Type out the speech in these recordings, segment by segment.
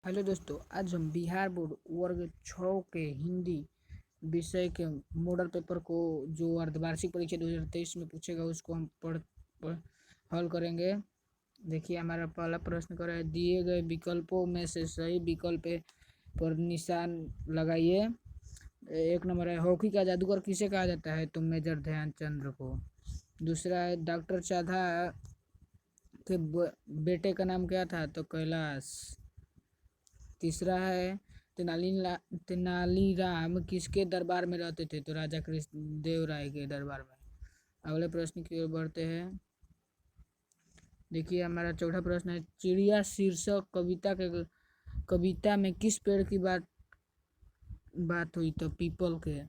Hello दोस्तों, आज हम बिहार बोर्ड वर्ग 6 के हिंदी विषय के मॉडल पेपर को जो अर्धवार्षिक परीक्षा 2023 में पूछेगा उसको हम पढ़ हल करेंगे। देखिए, हमारा पहला प्रश्न कर रहा है, दिए गए विकल्पों में से सही विकल्प पर निशान लगाइए। एक नंबर है, हॉकी का जादूगर किसे कहा जाता है? तो मेजर ध्यानचंद को। दूसरा है, डॉक्टर चाधा के बेटे का नाम क्या था? तो कैलाश। तीसरा है, तेनालीराम किसके दरबार में रहते थे? तो राजा कृष्ण देव राय के दरबार में। अगले प्रश्न की ओर बढ़ते हैं। देखिए, हमारा चौथा प्रश्न है, चिड़िया शीर्षक कविता में किस पेड़ की बात हुई? तो पीपल के।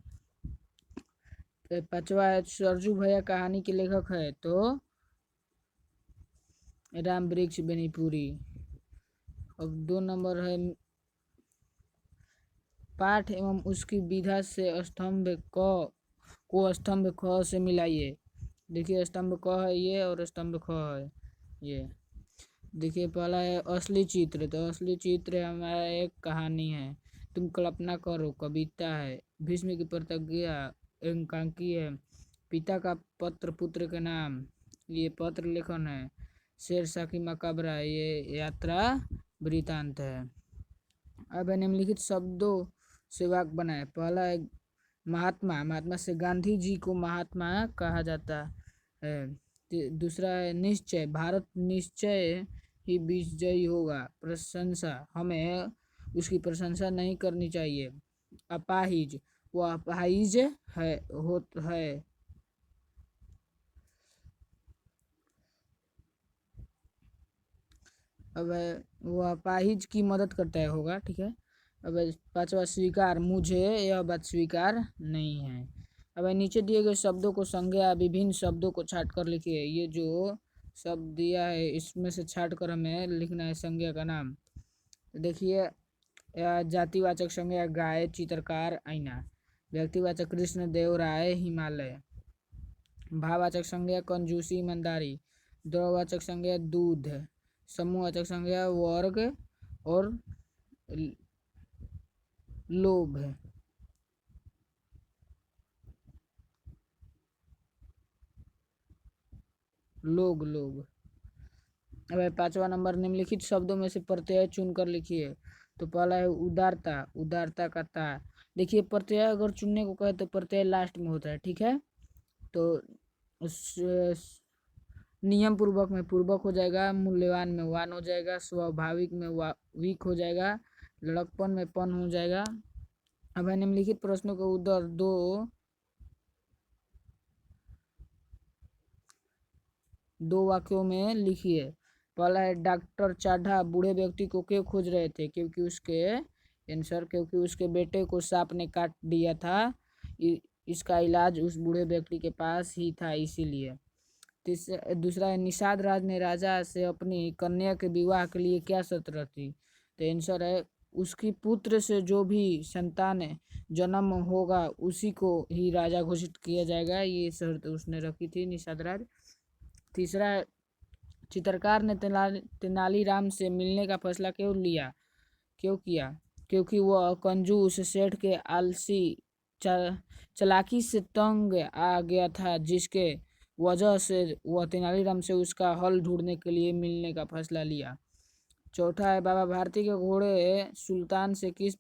पांचवा है, सरजू भैया कहानी के लेखक है? तो राम वृक्ष बेनीपुरी। अब 2 नंबर है, पाठ एवं उसकी विधा से स्तंभ स्तंभ ख से मिलाइए। देखिए, स्तंभ क है ये और स्तंभ ख है ये। देखिए, पहला है असली चित्र। तो असली चित्र हमारा एक कहानी है। तुम कल्पना करो कविता है। भीष्म की प्रतिज्ञा एकांकी है। पिता का पत्र पुत्र के नाम, ये पत्र लेखन है। शेरशाह की मकबरा, ये यात्रा वृतांत है। अब निम्नलिखित शब्दों से वाक्य बनाए। पहला है महात्मा, महात्मा से गांधी जी को महात्मा कहा जाता है। दूसरा है निश्चय, भारत निश्चय ही विजयी होगा। प्रशंसा, हमें उसकी प्रशंसा नहीं करनी चाहिए। अपाहिज, वो अपाहिज है। अब वो अपाहिज की मदद करता है, होगा, ठीक है। अब पांचवा, स्वीकार, मुझे यह बात स्वीकार नहीं है। अब नीचे दिए गए शब्दों को संज्ञा विभिन्न शब्दों को छाट कर लिखिए। ये जो शब्द दिया है इसमें से छाट कर हमें लिखना है संज्ञा का नाम। देखिए, जातिवाचक संज्ञा गाय, चित्रकार, आईना। व्यक्तिवाचक कृष्ण देव राय, हिमालय। भाववाचक संज्ञा कंजूसी, ईमानदारी। द्रव्यवाचक संज्ञा दूध। समूहवाचक संज्ञा वर्ग और लोभ। लोग। अब पांचवा नंबर, निम्नलिखित शब्दों में से प्रत्यय चुनकर लिखिए। तो पहला है उदारता, उदारता का ता। देखिए, प्रत्यय अगर चुनने को कहे तो प्रत्यय लास्ट में होता है, ठीक है। तो नियम पूर्वक में पूर्वक हो जाएगा, मूल्यवान में वान हो जाएगा, स्वाभाविक में वीक हो जाएगा, लड़कपन में पन हो जाएगा। अब निम्नलिखित प्रश्नों के उत्तर दो वाक्यों में लिखिए। पहला है, डॉक्टर चाढ़ा बूढ़े व्यक्ति को क्यों खोज रहे थे? क्योंकि उसके बेटे को सांप ने काट दिया था। इसका इलाज उस बूढ़े व्यक्ति के पास ही था, इसीलिए। दूसरा है, निषाद राज ने राजा से अपनी कन्या के विवाह के लिए क्या शर्त रखी? तो आंसर है, उसकी पुत्र से जो भी संतान जन्म होगा उसी को ही राजा घोषित किया जाएगा। ये शर्त उसने रखी थी, निषाद राज। तीसरा, चित्रकार ने तेनालीराम से मिलने का फैसला क्यों किया? क्योंकि वह कंजूस सेठ के आलसी चालाकी से तंग आ गया था, जिसके वजह से वह तेनालीराम से उसका हल ढूंढने के लिए मिलने का फैसला लिया। चौथा है, बाबा भारती के घोड़े सुल्तान से किस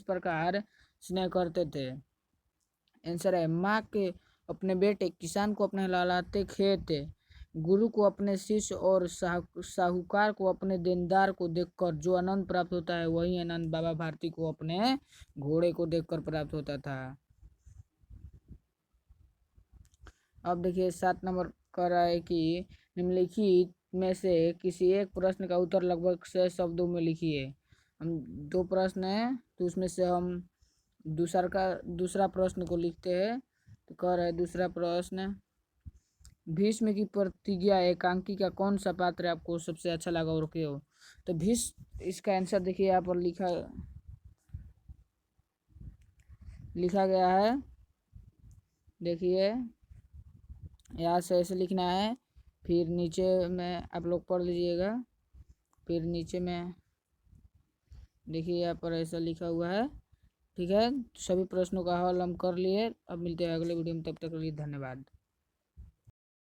प्रकार स्नेह करते थे? आंसर है, माँ के अपने बेटे, किसान को अपने लहलाते खेत, गुरु को अपने शिष्य और साहूकार को अपने देनदार को देखकर जो आनंद प्राप्त होता है वही आनंद बाबा भारती को अपने घोड़े को देखकर प्राप्त होता था। अब देखिए, 7 नंबर कह रहा है कि निम्नलिखित में से किसी एक प्रश्न का उत्तर लगभग 6 शब्दों में लिखिए। हम 2 प्रश्न है तो उसमें से हम दूसरा प्रश्न को लिखते हैं। तो कह रहा है दूसरा प्रश्न, भीष्म की प्रतिज्ञा एकांकी का कौन सा पात्र आपको सबसे अच्छा लगा और क्यों? तो भीष्म, इसका आंसर देखिए यहाँ पर लिखा गया है। देखिए, यहाँ से ऐसे लिखना है, फिर नीचे में आप लोग पढ़ लीजिएगा। फिर नीचे में देखिए यहाँ पर ऐसा लिखा हुआ है। ठीक है, सभी प्रश्नों का हल हम कर लिए। अब मिलते हैं अगले वीडियो में, तब तक के लिए धन्यवाद।